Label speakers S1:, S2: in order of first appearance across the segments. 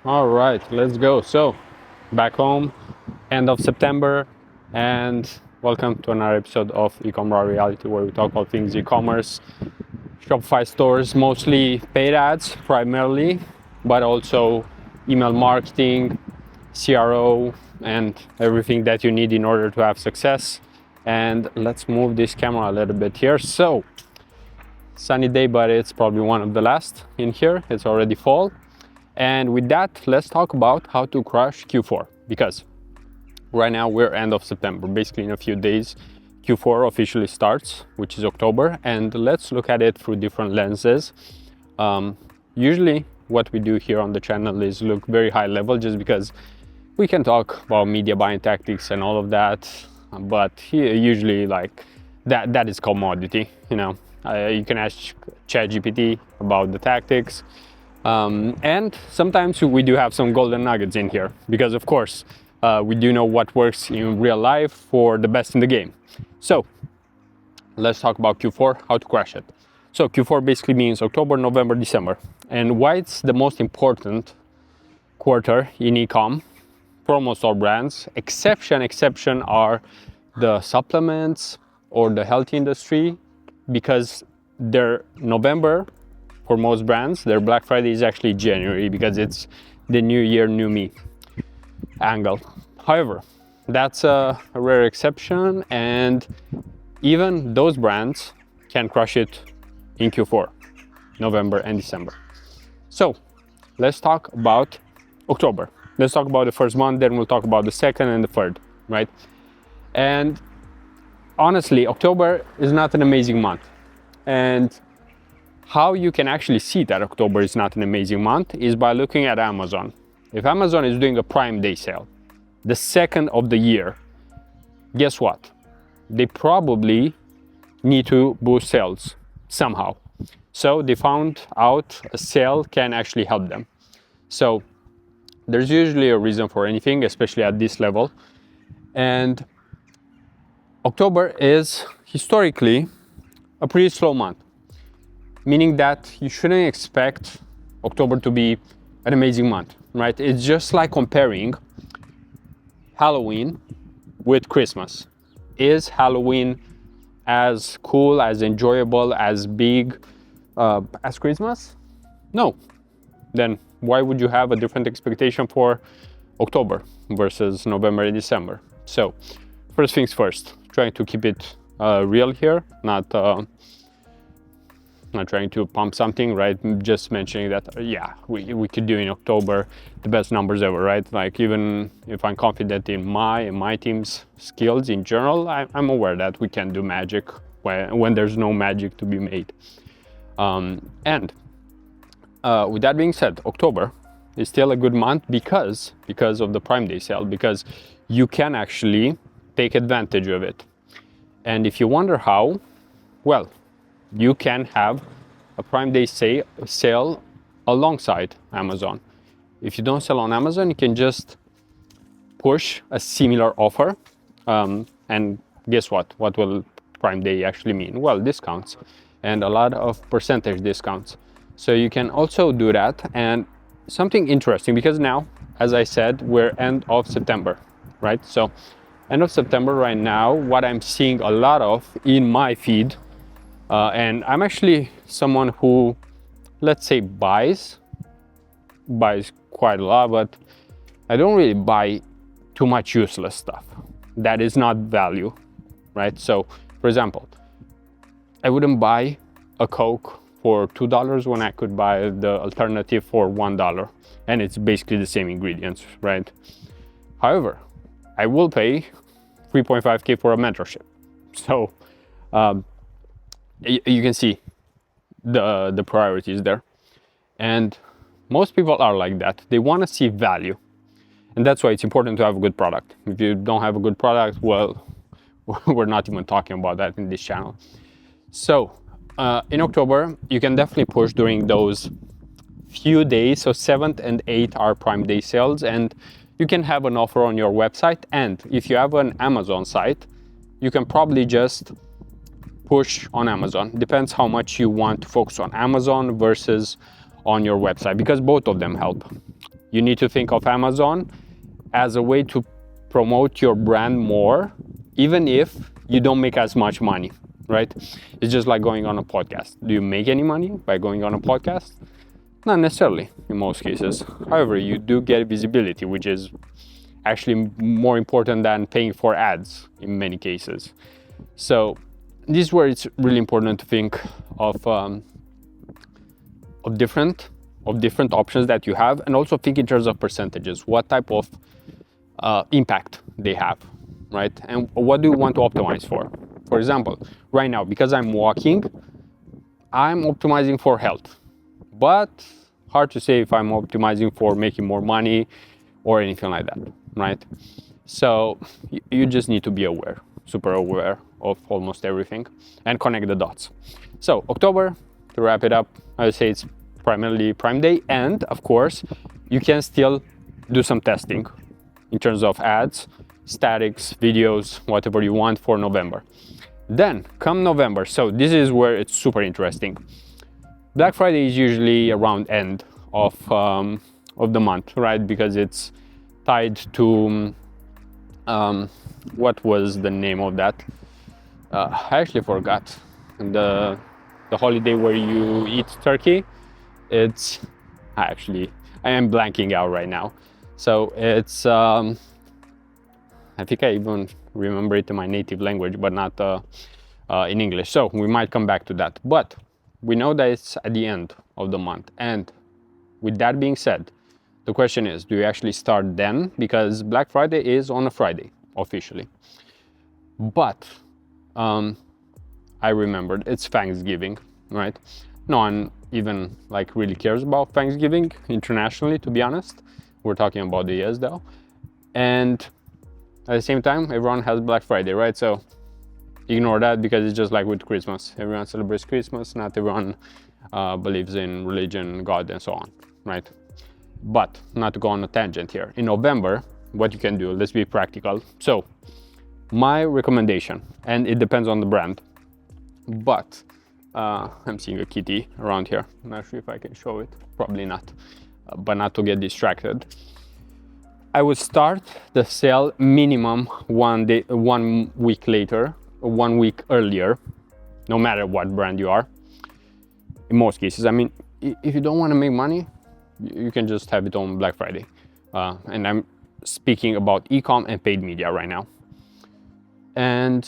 S1: All right, let's go. So, back home, end of September, and welcome to another episode of eCom Raw Reality, where we talk about things e-commerce, Shopify stores, mostly paid ads primarily, but also email marketing, CRO, and everything that you need in order to have success. And let's move this camera a little bit here. So, sunny day, but it's probably one of the last in here. It's already fall. And with that, let's talk about how to crush Q4, because right now we're end of September. Basically in a few days, Q4 officially starts, which is October. And let's look at it through different lenses. Usually what we do here on the channel is look very high level, just because we can talk about media buying tactics and all of that. But here, usually like that is commodity, you know. You can ask ChatGPT about the tactics. And sometimes we do have some golden nuggets in here, because of course we do know what works in real life for the best in the game. So let's talk about Q4, how to crush it. So Q4 basically means October, November, December. And why it's the most important quarter in e-com for almost all brands. Exception are the supplements or the health industry, because their November, for most brands, their Black Friday is actually January, because it's the new year, new me angle. However, that's a rare exception, and even those brands can crush it in Q4, November and December. So let's talk about October. Let's talk about the first month, then we'll talk about the second and the third, right? And honestly, October is not an amazing month. And how you can actually see that October is not an amazing month is by looking at Amazon. If Amazon is doing a Prime Day sale, the second of the year, guess what? They probably need to boost sales somehow. So they found out a sale can actually help them. So there's usually a reason for anything, especially at this level. And October is historically a pretty slow month, meaning that you shouldn't expect October to be an amazing month, right? It's just like comparing Halloween with Christmas. Is Halloween as cool, as enjoyable, as big as Christmas? No. Then why would you have a different expectation for October versus November and December? So first things first, trying to keep it real here, not trying to pump something, right? Just mentioning that, yeah, we could do in October the best numbers ever, right? Like, even if I'm confident in my team's skills in general, I'm aware that we can do magic when there's no magic to be made. And with that being said, October is still a good month because of the Prime Day sale, because you can actually take advantage of it. And if you wonder how, well, you can have a Prime Day sale alongside Amazon. If you don't sell on Amazon, you can just push a similar offer. And guess what? What will Prime Day actually mean? Well, discounts, and a lot of percentage discounts. So you can also do that. And something interesting, because now, as I said, we're end of September, right? So end of September right now, what I'm seeing a lot of in my feed, and I'm actually someone who, let's say, buys quite a lot, but I don't really buy too much useless stuff that is not value, right? So, for example, I wouldn't buy a Coke for $2 when I could buy the alternative for $1, and it's basically the same ingredients, right? However, I will pay 3.5K for a mentorship. So you can see the priorities there. And most people are like that. They want to see value. And that's why it's important to have a good product. If you don't have a good product, well, we're not even talking about that in this channel. So in October, you can definitely push during those few days. So 7th and 8th are Prime Day sales, and you can have an offer on your website. And if you have an Amazon site, you can probably just push on Amazon. Depends how much you want to focus on Amazon versus on your website, because both of them help. you need to think of Amazon as a way to promote your brand more, even if you don't make as much money, right? It's just like going on a podcast. Do you make any money by going on a podcast? Not necessarily in most cases. However, you do get visibility, which is actually more important than paying for ads in many cases. So this is where it's really important to think of different options that you have, and also think in terms of percentages. What type of impact they have, right? And what do you want to optimize for? For example, right now, because I'm walking, I'm optimizing for health, but hard to say if I'm optimizing for making more money or anything like that, right? So you just need to be aware, super aware of almost everything, and connect the dots. So October, to wrap it up, I would say it's primarily Prime Day, and of course, you can still do some testing in terms of ads, statics, videos, whatever you want for November. Then come November, so this is where it's super interesting. Black Friday is usually around end of the month, right? Because it's tied to what was the name of that? I actually forgot. The holiday where you eat turkey. It's I am blanking out right now. So it's I think I even remember it in my native language, but not in English. So we might come back to that. But we know that it's at the end of the month. And with that being said, the question is, do you actually start then? Because Black Friday is on a Friday, officially. But I remembered it's Thanksgiving, right? No one even like really cares about Thanksgiving internationally, to be honest. We're talking about the US though. And at the same time, everyone has Black Friday, right? So ignore that, because it's just like with Christmas. Everyone celebrates Christmas. Not everyone believes in religion, God, and so on, right? But not to go on a tangent here. In November, what you can do, let's be practical. So my recommendation, and it depends on the brand, but I'm seeing a kitty around here. I'm not sure if I can show it. Probably not, but not to get distracted. I would start the sale minimum 1 week later, 1 week earlier, no matter what brand you are. In most cases, I mean, if you don't want to make money, you can just have it on Black Friday. And I'm speaking about eCom and paid media right now. And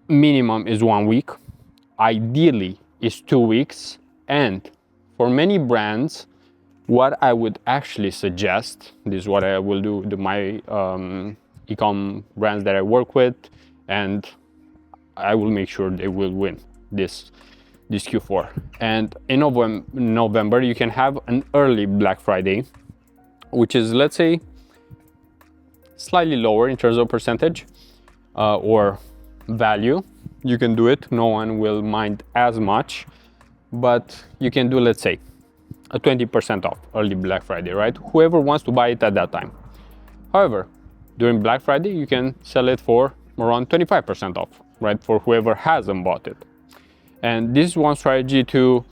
S1: minimum is 1 week. Ideally is 2 weeks. And for many brands, what I would actually suggest, this is what I will do to my eCom brands that I work with, and I will make sure they will win this Q4. And in November, you can have an early Black Friday, which is, let's say, slightly lower in terms of percentage or value. You can do it, no one will mind as much, but you can do, let's say, a 20% off early Black Friday, right? Whoever wants to buy it at that time. However, during Black Friday, you can sell it for around 25% off, right? For whoever hasn't bought it. And this is one strategy to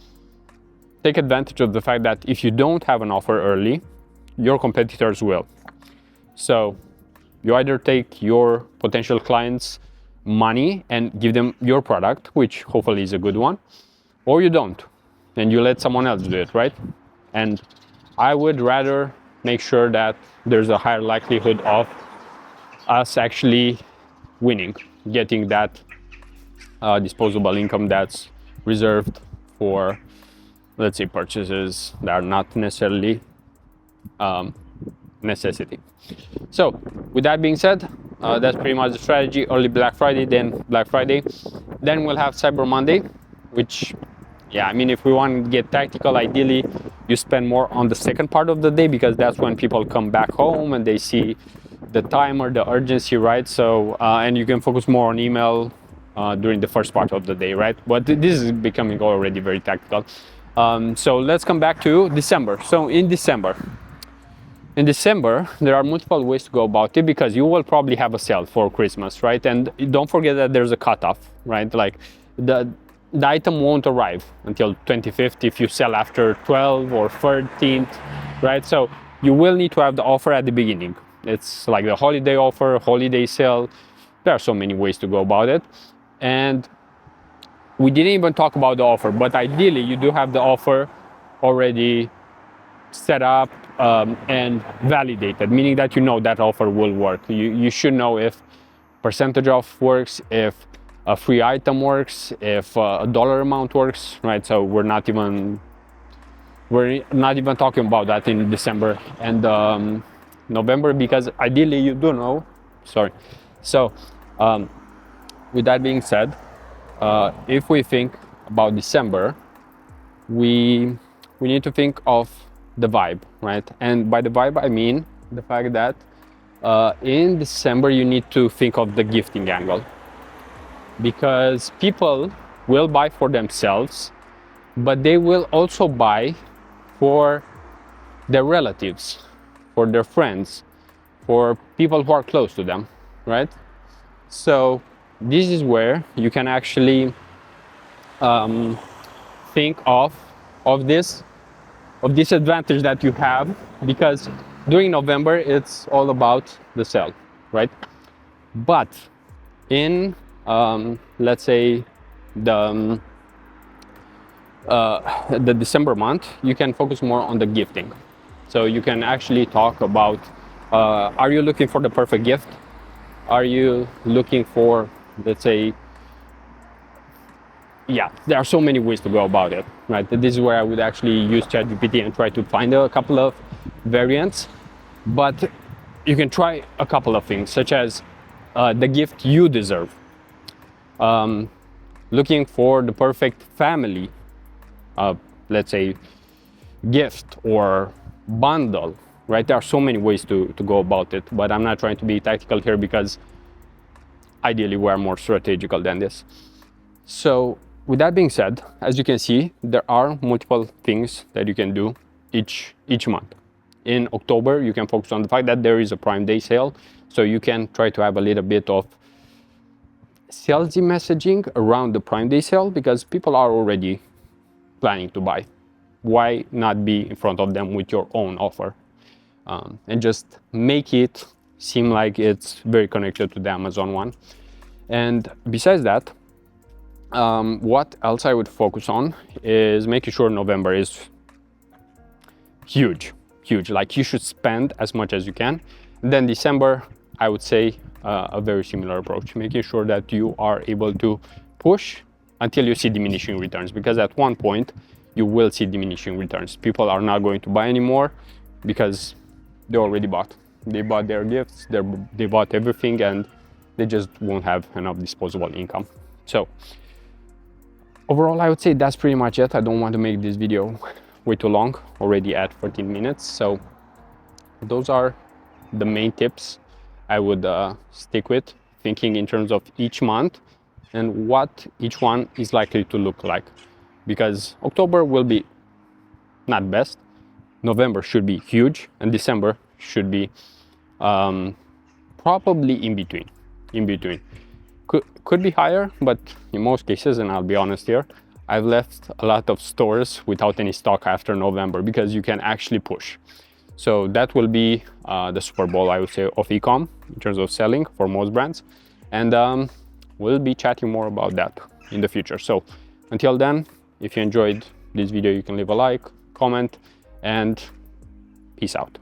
S1: take advantage of the fact that if you don't have an offer early, your competitors will. So you either take your potential clients money and give them your product, which hopefully is a good one, or you don't, and you let someone else do it, right? And I would rather make sure that there's a higher likelihood of us actually winning, getting that disposable income that's reserved for, let's say, purchases that are not necessarily necessity. So with that being said, that's pretty much the strategy. Early Black Friday, then Black Friday, then we'll have Cyber Monday, which, yeah, I mean, if we want to get tactical, ideally you spend more on the second part of the day, because that's when people come back home and they see the timer, the urgency, right? So and you can focus more on email during the first part of the day, right? But this is becoming already very tactical. So let's come back to December. So in December, there are multiple ways to go about it, because you will probably have a sale for Christmas, right? And don't forget that there's a cutoff, right? Like the item won't arrive until 25th if you sell after 12th or 13th, right? So you will need to have the offer at the beginning. It's like the holiday offer, holiday sale. There are so many ways to go about it. And we didn't even talk about the offer, but ideally you do have the offer already set up and validated, meaning that you know that offer will work. You should know if percentage off works, if a free item works, if a dollar amount works, right? So we're not even talking about that in December and November, because ideally you do know. Sorry. So with that being said, if we think about December, we need to think of the vibe, right? And by the vibe, I mean the fact that in December you need to think of the gifting angle, because people will buy for themselves, but they will also buy for their relatives, for their friends, for people who are close to them, right? So this is where you can actually think of this advantage that you have, because during November it's all about the sale, right? But in let's say the December month, you can focus more on the gifting. So you can actually talk about, are you looking for the perfect gift? Are you looking for, let's say, yeah, there are so many ways to go about it, right? This is where I would actually use ChatGPT and try to find a couple of variants. But you can try a couple of things, such as the gift you deserve, looking for the perfect family, let's say, gift or bundle, right? There are so many ways to go about it, but I'm not trying to be tactical here, because ideally we're more strategical than this. So with that being said, as you can see, there are multiple things that you can do each month. In October, you can focus on the fact that there is a Prime Day sale, so you can try to have a little bit of salesy messaging around the Prime Day sale, because people are already planning to buy. Why not be in front of them with your own offer, and just make it seem like it's very connected to the Amazon one. And besides that, what else I would focus on is making sure November is huge. Like, you should spend as much as you can. And then December, I would say a very similar approach, making sure that you are able to push until you see diminishing returns, because at one point you will see diminishing returns. People are not going to buy anymore because they already bought. They bought their gifts, they bought everything, and they just won't have enough disposable income. So overall, I would say that's pretty much it. I don't want to make this video way too long, already at 14 minutes. So those are the main tips I would stick with, thinking in terms of each month and what each one is likely to look like. Because October will be not best, November should be huge, and December should be probably in between. Could be higher, but in most cases, and I'll be honest here, I've left a lot of stores without any stock after November, because you can actually push. So that will be the Super Bowl, I would say, of eCom in terms of selling for most brands. And we'll be chatting more about that in the future. So until then, if you enjoyed this video, you can leave a like, comment, and peace out.